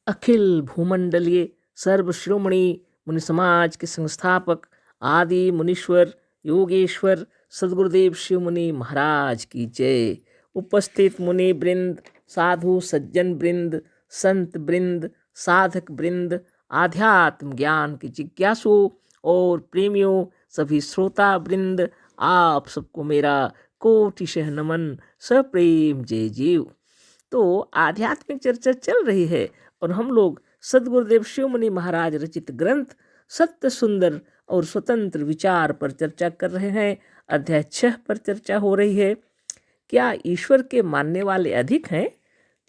अखिल भूमंडलीय सर्वश्रोमणी मुनि समाज के संस्थापक आदि मुनीश्वर योगेश्वर सदगुरुदेव शिव मुनि महाराज की जय। उपस्थित मुनि वृंद, साधु सज्जन वृंद, संत वृंद, साधक वृंद, आध्यात्म ज्ञान के जिज्ञासु और प्रेमियों, सभी श्रोता वृंद, आप सबको मेरा कोटिशः नमन, सप्रेम जय जीव। तो आध्यात्मिक चर्चा चल रही है और हम लोग सदगुरुदेव शिव मुनि महाराज रचित ग्रंथ सत्य सुंदर और स्वतंत्र विचार पर चर्चा कर रहे हैं। अध्याय 6 पर चर्चा हो रही है। क्या ईश्वर के मानने वाले अधिक हैं?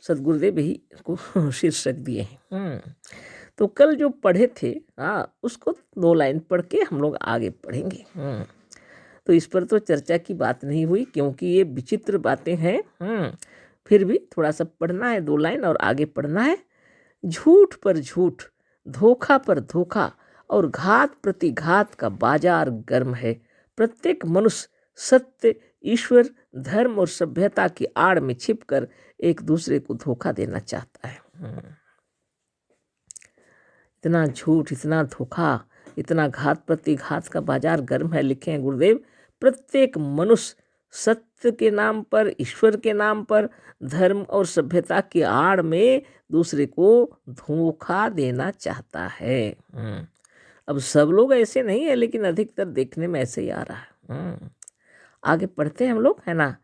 सदगुरुदेव ही को शीर्षक दिए हैं। तो कल जो पढ़े थे उसको 2 लाइन पढ़ के हम लोग आगे पढ़ेंगे। तो इस पर तो चर्चा की बात नहीं हुई क्योंकि ये विचित्र बातें हैं। फिर भी थोड़ा सा पढ़ना है, 2 लाइन और आगे पढ़ना है। झूठ पर झूठ, धोखा पर धोखा और घात प्रतिघात का बाजार गर्म है। प्रत्येक मनुष्य सत्य, ईश्वर, धर्म और सभ्यता की आड़ में छिपकर एक दूसरे को धोखा देना चाहता है। इतना झूठ, इतना धोखा, इतना घात प्रतिघात का बाजार गर्म है, लिखे हैं गुरुदेव। प्रत्येक मनुष्य सत्य के नाम पर, ईश्वर के नाम पर, धर्म और सभ्यता की आड़ में दूसरे को धोखा देना चाहता है। अब सब लोग ऐसे नहीं है, लेकिन अधिकतर देखने में ऐसे ही आ रहा है। आगे पढ़ते हैं हम लोग, है ना।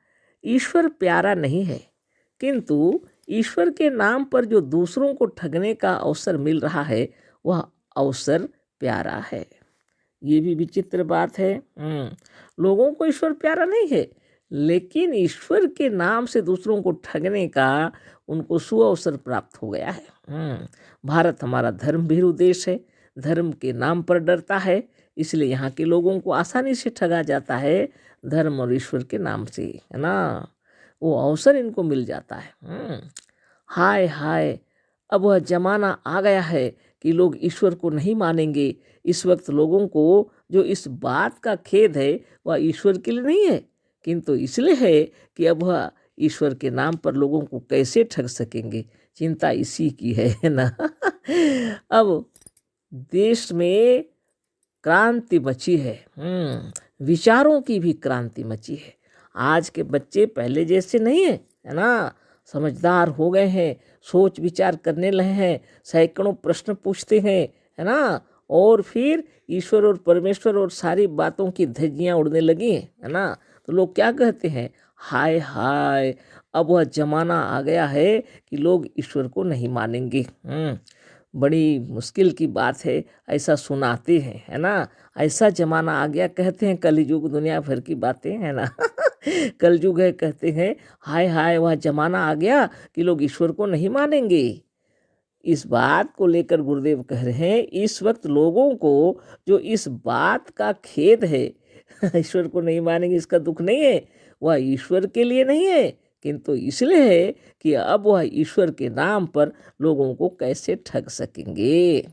ईश्वर प्यारा नहीं है, किंतु ईश्वर के नाम पर जो दूसरों को ठगने का अवसर मिल रहा है वह अवसर प्यारा है। ये भी विचित्र बात है। लोगों को ईश्वर प्यारा नहीं है, लेकिन ईश्वर के नाम से दूसरों को ठगने का उनको सुअवसर प्राप्त हो गया है। भारत हमारा धर्म भीरू देश है, धर्म के नाम पर डरता है, इसलिए यहाँ के लोगों को आसानी से ठगा जाता है धर्म और ईश्वर के नाम से, है ना। वो अवसर इनको मिल जाता है। हाय हाय, अब वह जमाना आ गया है कि लोग ईश्वर को नहीं मानेंगे। इस वक्त लोगों को जो इस बात का खेद है वह ईश्वर के लिए नहीं है, किंतु इसलिए है कि अब वह ईश्वर के नाम पर लोगों को कैसे ठग सकेंगे, चिंता इसी की है ना। अब देश में क्रांति मची है, विचारों की भी क्रांति मची है। आज के बच्चे पहले जैसे नहीं है, है ना। समझदार हो गए हैं, सोच विचार करने लगे हैं, सैकड़ों प्रश्न पूछते हैं, है ना। और फिर ईश्वर और परमेश्वर और सारी बातों की धज्जियाँ उड़ने लगी हैं, है ना। तो लोग क्या कहते हैं, हाय हाय, अब वह जमाना आ गया है कि लोग ईश्वर को नहीं मानेंगे। बड़ी मुश्किल की बात है, ऐसा सुनाते हैं, है ना। ऐसा जमाना आ गया, कहते हैं कलयुग, दुनिया भर की बातें, है ना। कलयुग है, कहते हैं हाय हाय, वह जमाना आ गया कि लोग ईश्वर को नहीं मानेंगे। इस बात को लेकर गुरुदेव कह रहे हैं, इस वक्त लोगों को जो इस बात का खेद है, ईश्वर को नहीं मानेंगे, इसका दुख नहीं है, वह ईश्वर के लिए नहीं है, किंतु इसलिए है कि अब वह ईश्वर के नाम पर लोगों को कैसे ठग सकेंगे।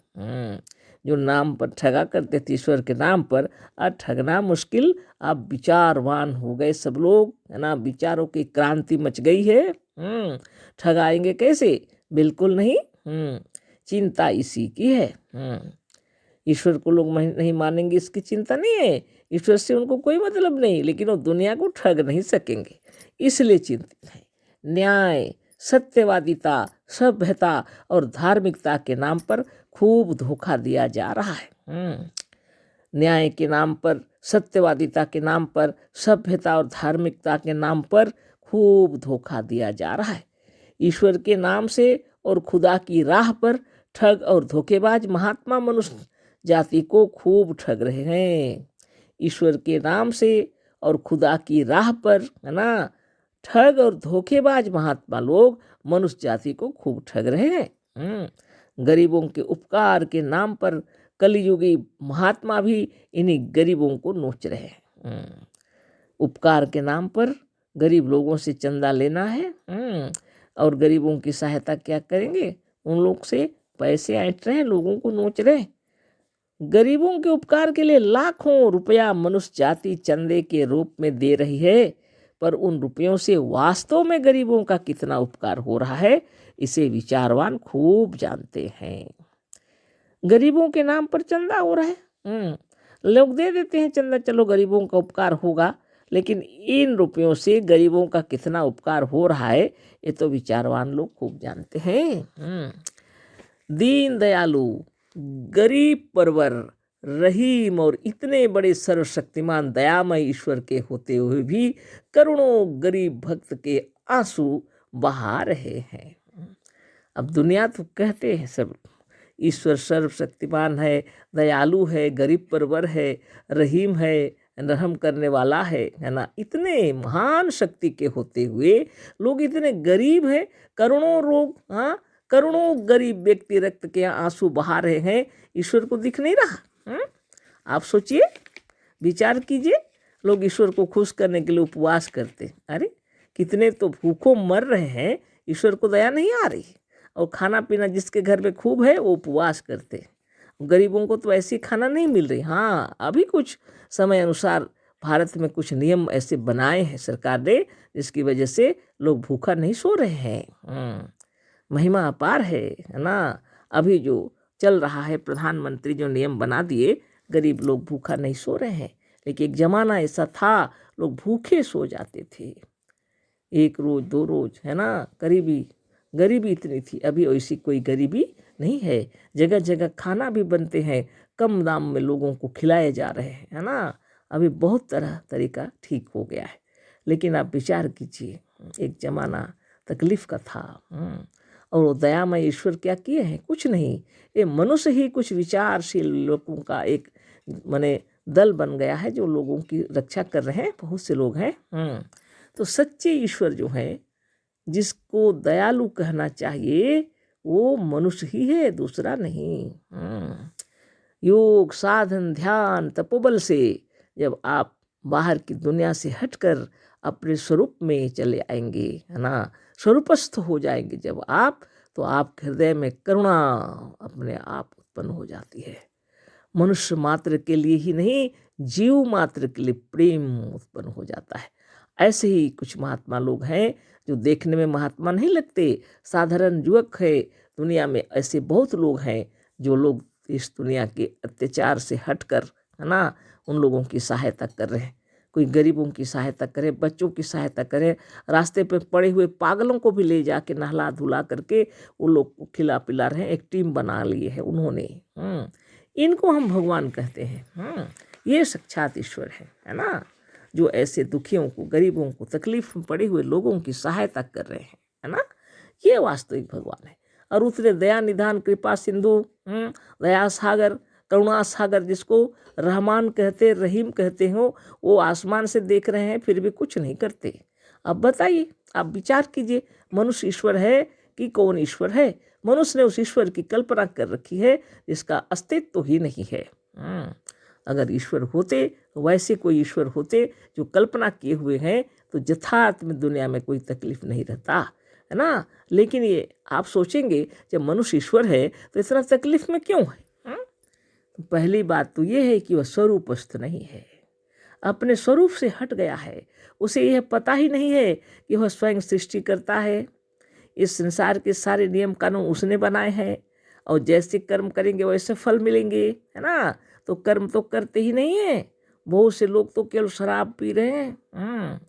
जो नाम पर ठगा करते थे ईश्वर के नाम पर, अब ठगना मुश्किल। अब विचारवान हो गए सब लोग, है ना। विचारों की क्रांति मच गई है। ठगाएंगे कैसे? बिल्कुल नहीं। चिंता इसी की है। ईश्वर को लोग नहीं मानेंगे, इसकी चिंता नहीं है। ईश्वर से उनको कोई मतलब नहीं, लेकिन वो दुनिया को ठग नहीं सकेंगे, इसलिए चिंतित है। न्याय, सत्यवादिता, सभ्यता और धार्मिकता के नाम पर खूब धोखा दिया जा रहा है। न्याय के नाम पर, सत्यवादिता के नाम पर, सभ्यता और धार्मिकता के नाम पर खूब धोखा दिया जा रहा है। ईश्वर के नाम से और खुदा की राह पर ठग और धोखेबाज महात्मा मनुष्य जाति को खूब ठग रहे हैं। ईश्वर के नाम से और खुदा की राह पर, है ना, ठग और धोखेबाज महात्मा लोग मनुष्य जाति को खूब ठग रहे हैं। गरीबों के उपकार के नाम पर कलियुगी महात्मा भी इन्हीं गरीबों को नोच रहे हैं। उपकार के नाम पर गरीब लोगों से चंदा लेना है, और गरीबों की सहायता क्या करेंगे, उन लोग से पैसे ऐंठ रहे हैं, लोगों को नोच रहे हैं। गरीबों के उपकार के लिए लाखों रुपया मनुष्य जाति चंदे के रूप में दे रही है, पर उन रुपयों से वास्तव में गरीबों का कितना उपकार हो रहा है, इसे विचारवान खूब जानते हैं। गरीबों के नाम पर चंदा हो रहा है, लोग दे देते हैं चंदा, चलो गरीबों का उपकार होगा, लेकिन इन रुपयों से गरीबों का कितना उपकार हो रहा है ये तो विचारवान लोग खूब जानते हैं। दीन दयालु, गरीब परवर, रहीम और इतने बड़े सर्वशक्तिमान दयामय ईश्वर के होते हुए भी करोड़ों गरीब भक्त के आंसू बहा रहे हैं। अब दुनिया तो कहते हैं सब ईश्वर सर्वशक्तिमान है, दयालु है, गरीब परवर है, रहीम है, रहम करने वाला है ना। इतने महान शक्ति के होते हुए लोग इतने गरीब हैं, करोड़ों लोग, हाँ, करोड़ों गरीब व्यक्ति रक्त के आंसू बहा रहे हैं, ईश्वर को दिख नहीं रहा। आप सोचिए, विचार कीजिए, लोग ईश्वर को खुश करने के लिए उपवास करते, अरे कितने तो भूखों मर रहे हैं, ईश्वर को दया नहीं आ रही। और खाना पीना जिसके घर में खूब है वो उपवास करते, गरीबों को तो ऐसी खाना नहीं मिल रही। हाँ, अभी कुछ समय अनुसार भारत में कुछ नियम ऐसे बनाए हैं सरकार ने, जिसकी वजह से लोग भूखा नहीं सो रहे हैं। महिमा अपार है ना। अभी जो चल रहा है, प्रधानमंत्री जो नियम बना दिए, गरीब लोग भूखा नहीं सो रहे हैं। लेकिन एक ज़माना ऐसा था, लोग भूखे सो जाते थे, 1 रोज 2 रोज, है ना। गरीबी इतनी थी। अभी ऐसी कोई गरीबी नहीं है, जगह जगह खाना भी बनते हैं, कम दाम में लोगों को खिलाए जा रहे हैं, है ना। अभी बहुत तरीका ठीक हो गया है। लेकिन आप विचार कीजिए, एक ज़माना तकलीफ़ का था। और वो दयामय ईश्वर क्या किए हैं? कुछ नहीं, ये मनुष्य ही कुछ विचारशील लोगों का एक माने दल बन गया है, जो लोगों की रक्षा कर रहे हैं, बहुत से लोग हैं। तो सच्चे ईश्वर जो है, जिसको दयालु कहना चाहिए, वो मनुष्य ही है, दूसरा नहीं। योग साधन ध्यान तपोबल से जब आप बाहर की दुनिया से हटकर अपने स्वरूप में चले आएंगे, है ना, स्वरूपस्थ हो जाएंगे जब आप, तो आपके हृदय में करुणा अपने आप उत्पन्न हो जाती है। मनुष्य मात्र के लिए ही नहीं, जीव मात्र के लिए प्रेम उत्पन्न हो जाता है। ऐसे ही कुछ महात्मा लोग हैं जो देखने में महात्मा नहीं लगते, साधारण युवक है। दुनिया में ऐसे बहुत लोग हैं जो लोग इस दुनिया के अत्याचार से हटकर, है ना, उन लोगों की सहायता कर रहे हैं। कोई गरीबों की सहायता करे, बच्चों की सहायता करे, रास्ते पे पड़े हुए पागलों को भी ले जाके नहला धुला करके वो लोग को खिला पिला रहे हैं। एक टीम बना ली है उन्होंने। इनको हम भगवान कहते हैं। ये साक्षात ईश्वर है ना, जो ऐसे दुखियों को, गरीबों को, तकलीफ में पड़े हुए लोगों की सहायता कर रहे हैं, है ना। ये वास्तविक भगवान है। और उतने दया निधान कृपा सिंधु, दया सागर, करुणा सागर, जिसको रहमान कहते, रहीम कहते हो, वो आसमान से देख रहे हैं फिर भी कुछ नहीं करते। अब बताइए, आप विचार कीजिए, मनुष्य ईश्वर है कि कौन ईश्वर है? मनुष्य ने उस ईश्वर की कल्पना कर रखी है जिसका अस्तित्व ही नहीं है। अगर ईश्वर होते, वैसे कोई ईश्वर होते जो कल्पना किए हुए हैं, तो यथार्थ में दुनिया में कोई तकलीफ नहीं रहता, है ना। लेकिन ये आप सोचेंगे, जब मनुष्य ईश्वर है तो इतना तकलीफ में क्यों है? तो पहली बात तो ये है कि वह स्वरूपस्थ नहीं है, अपने स्वरूप से हट गया है। उसे यह पता ही नहीं है कि वह स्वयं सृष्टि करता है। इस संसार के सारे नियम कानून उसने बनाए हैं, और जैसे कर्म करेंगे वैसे फल मिलेंगे, है ना। तो कर्म तो करते ही नहीं है। बहुत से लोग तो केवल शराब पी रहे हैं,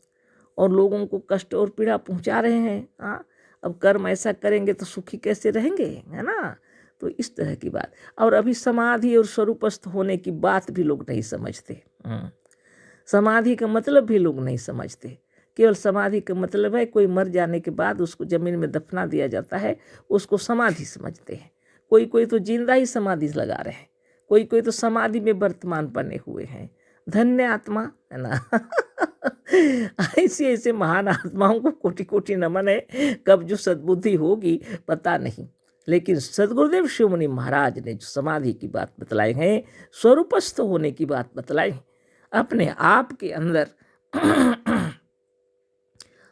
और लोगों को कष्ट और पीड़ा पहुंचा रहे हैं। अब कर्म ऐसा करेंगे तो सुखी कैसे रहेंगे, है ना। तो इस तरह की बात। और अभी समाधि और स्वरूपस्थ होने की बात भी लोग नहीं समझते। समाधि का मतलब भी लोग नहीं समझते। केवल समाधि का मतलब है कोई मर जाने के बाद उसको जमीन में दफना दिया जाता है, उसको समाधि समझते हैं। कोई तो जिंदा ही समाधि लगा रहे हैं, कोई तो समाधि में वर्तमान बने हुए हैं। धन्य आत्मा, है ना। ऐसे महान आत्माओं को कोटि कोटि नमन है। कब जो सद्बुद्धि होगी पता नहीं। लेकिन सदगुरुदेव शिवमुनि महाराज ने जो समाधि की बात बतलाई है, स्वरूपस्थ होने की बात बतलाई, अपने आप के अंदर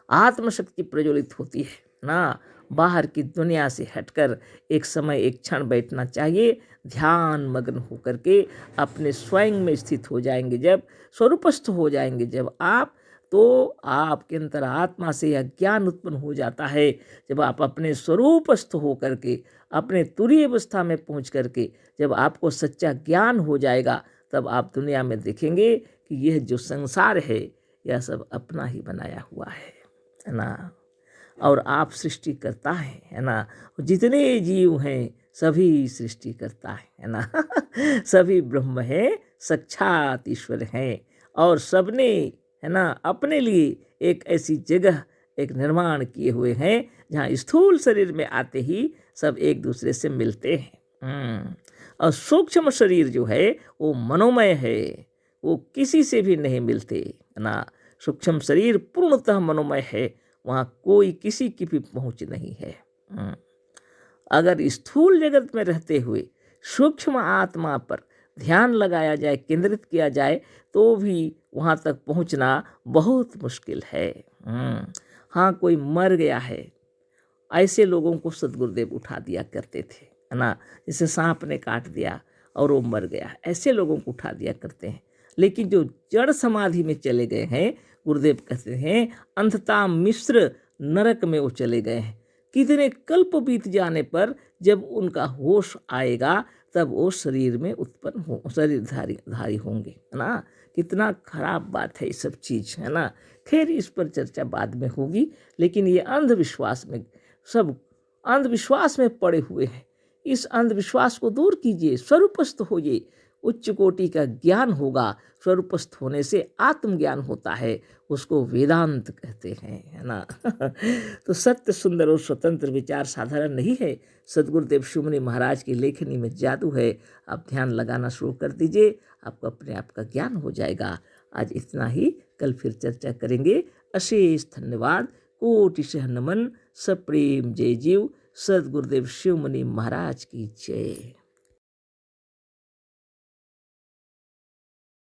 आत्मशक्ति प्रज्वलित होती है ना। बाहर की दुनिया से हटकर एक समय, एक क्षण बैठना चाहिए, ध्यान मग्न होकर के अपने स्वयं में स्थित हो जाएंगे, जब स्वरूपस्थ हो जाएंगे जब आप, तो आपके अंतरात्मा से यह ज्ञान उत्पन्न हो जाता है। जब आप अपने स्वरूपस्थ हो करके, अपने तुरीय अवस्था में पहुंच करके जब आपको सच्चा ज्ञान हो जाएगा, तब आप दुनिया में देखेंगे कि यह जो संसार है यह सब अपना ही बनाया हुआ है ना। और आप सृष्टि करता है ना। जितने जीव हैं सभी सृष्टि करता है ना। सभी ब्रह्म है, साक्षात ईश्वर हैं, और सबने है ना अपने लिए एक ऐसी जगह एक निर्माण किए हुए हैं जहाँ स्थूल शरीर में आते ही सब एक दूसरे से मिलते हैं। और सूक्ष्म शरीर जो है वो मनोमय है, वो किसी से भी नहीं मिलते है ना। सूक्ष्म शरीर पूर्णतः मनोमय है, वहाँ कोई किसी की भी पहुँच नहीं है। अगर स्थूल जगत में रहते हुए सूक्ष्म आत्मा पर ध्यान लगाया जाए, केंद्रित किया जाए, तो भी वहाँ तक पहुँचना बहुत मुश्किल है। हाँ, कोई मर गया है, ऐसे लोगों को सद्गुरुदेव उठा दिया करते थे है ना। जैसे सांप ने काट दिया और वो मर गया, ऐसे लोगों को उठा दिया करते हैं। लेकिन जो जड़ समाधि में चले गए हैं, गुरुदेव कहते हैं अंधता मिश्र नरक में वो चले गए हैं। कितने कल्प बीत जाने पर जब उनका होश आएगा तब वो शरीर में उत्पन्न हो, शरीरधारी होंगे है ना। कितना खराब बात है ये सब चीज़ है ना। खैर, इस पर चर्चा बाद में होगी। लेकिन ये अंधविश्वास में, सब अंधविश्वास में पड़े हुए हैं। इस अंधविश्वास को दूर कीजिए, स्वरूपस्थ होइए, उच्च कोटि का ज्ञान होगा। स्वरूपस्थ होने से आत्मज्ञान होता है, उसको वेदांत कहते हैं है ना। तो सत्य, सुंदर और स्वतंत्र विचार साधारण नहीं है। सद्गुरुदेव शिवमुनि महाराज की लेखनी में जादू है। आप ध्यान लगाना शुरू कर दीजिए, आपको अपने आप का ज्ञान हो जाएगा। आज इतना ही, कल फिर चर्चा करेंगे। अशेष धन्यवाद, कोटिशः नमन, सप्रेम जय जीव। सद्गुरुदेव शिवमुनि महाराज की जय।